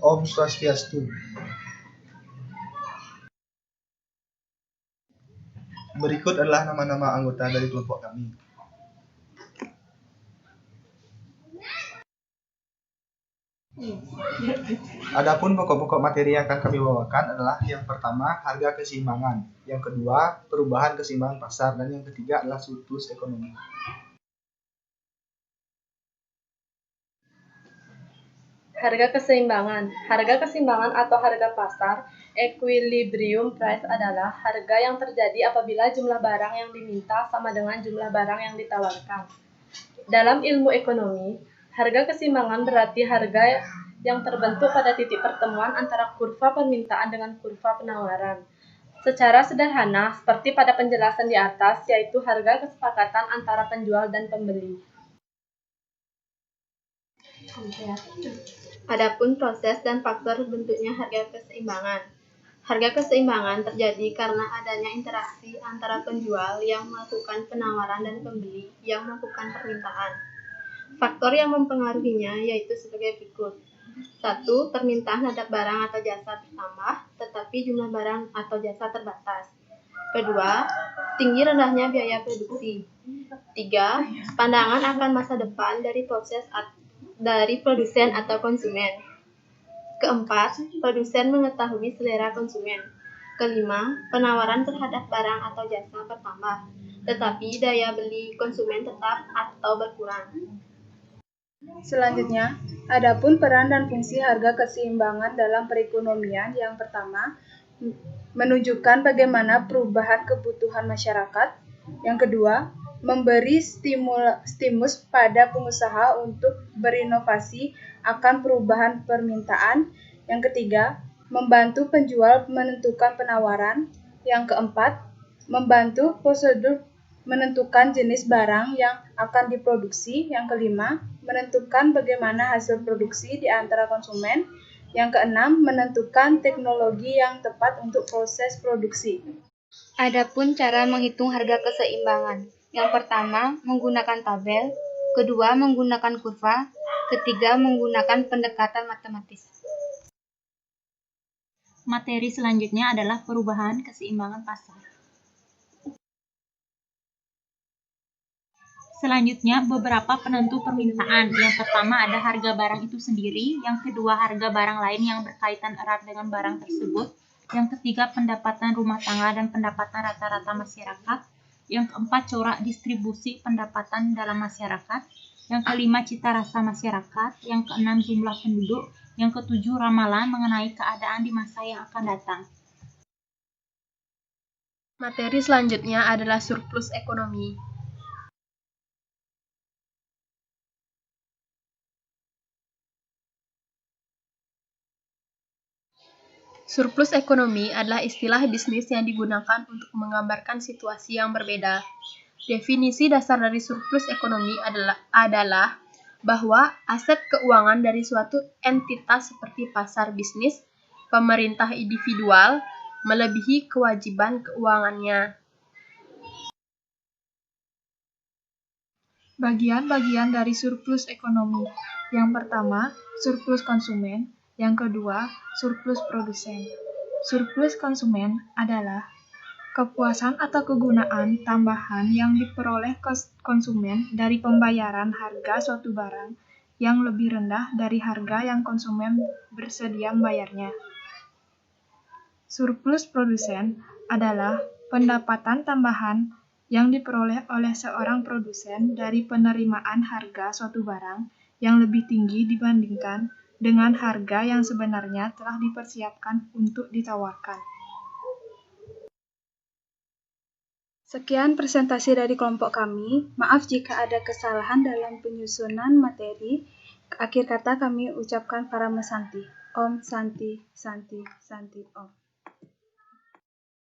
Om Swastiastu. Berikut adalah nama-nama anggota dari kelompok kami. Adapun pokok-pokok materi yang akan kami bawakan adalah yang pertama, harga keseimbangan, yang kedua, perubahan keseimbangan pasar, dan yang ketiga adalah surplus ekonomi. Harga keseimbangan. Harga keseimbangan atau harga pasar, equilibrium price, adalah harga yang terjadi apabila jumlah barang yang diminta sama dengan jumlah barang yang ditawarkan. Dalam ilmu ekonomi, harga keseimbangan berarti harga yang terbentuk pada titik pertemuan antara kurva permintaan dengan kurva penawaran. Secara sederhana, seperti pada penjelasan di atas, yaitu harga kesepakatan antara penjual dan pembeli. Adapun proses dan faktor bentuknya harga keseimbangan. Harga keseimbangan terjadi karena adanya interaksi antara penjual yang melakukan penawaran dan pembeli yang melakukan permintaan. Faktor yang mempengaruhinya yaitu sebagai berikut. 1. Permintaan terhadap barang atau jasa bertambah, tetapi jumlah barang atau jasa terbatas. Kedua, tinggi rendahnya biaya produksi. 3. Pandangan akan masa depan dari produsen atau konsumen. Keempat, produsen mengetahui selera konsumen. Kelima, penawaran terhadap barang atau jasa bertambah, tetapi daya beli konsumen tetap atau berkurang. Selanjutnya, adapun peran dan fungsi harga keseimbangan dalam perekonomian. Yang pertama, menunjukkan bagaimana perubahan kebutuhan masyarakat. Yang kedua, memberi stimulus pada pengusaha untuk berinovasi akan perubahan permintaan. Yang ketiga, membantu penjual menentukan penawaran. Yang keempat, membantu prosedur menentukan jenis barang yang akan diproduksi. Yang kelima, menentukan bagaimana hasil produksi di antara konsumen. Yang keenam, menentukan teknologi yang tepat untuk proses produksi. Adapun cara menghitung harga keseimbangan. Yang pertama, menggunakan tabel. Kedua, menggunakan kurva. Ketiga, menggunakan pendekatan matematis. Materi selanjutnya adalah perubahan keseimbangan pasar. Selanjutnya, beberapa penentu permintaan. Yang pertama ada harga barang itu sendiri, yang kedua harga barang lain yang berkaitan erat dengan barang tersebut, yang ketiga pendapatan rumah tangga dan pendapatan rata-rata masyarakat, yang keempat corak distribusi pendapatan dalam masyarakat, yang kelima cita rasa masyarakat, yang keenam jumlah penduduk, yang ketujuh ramalan mengenai keadaan di masa yang akan datang. Materi selanjutnya adalah surplus ekonomi. Surplus ekonomi adalah istilah bisnis yang digunakan untuk menggambarkan situasi yang berbeda. Definisi dasar dari surplus ekonomi adalah bahwa aset keuangan dari suatu entitas seperti pasar bisnis, pemerintah individual, melebihi kewajiban keuangannya. Bagian-bagian dari surplus ekonomi. Yang pertama, surplus konsumen. Yang kedua, surplus produsen. Surplus konsumen adalah kepuasan atau kegunaan tambahan yang diperoleh konsumen dari pembayaran harga suatu barang yang lebih rendah dari harga yang konsumen bersedia membayarnya. Surplus produsen adalah pendapatan tambahan yang diperoleh oleh seorang produsen dari penerimaan harga suatu barang yang lebih tinggi dibandingkan dengan harga yang sebenarnya telah dipersiapkan untuk ditawarkan. Sekian presentasi dari kelompok kami. Maaf jika ada kesalahan dalam penyusunan materi. Akhir kata kami ucapkan Para Mesanti. Om Santi, Santi, Santi, Om.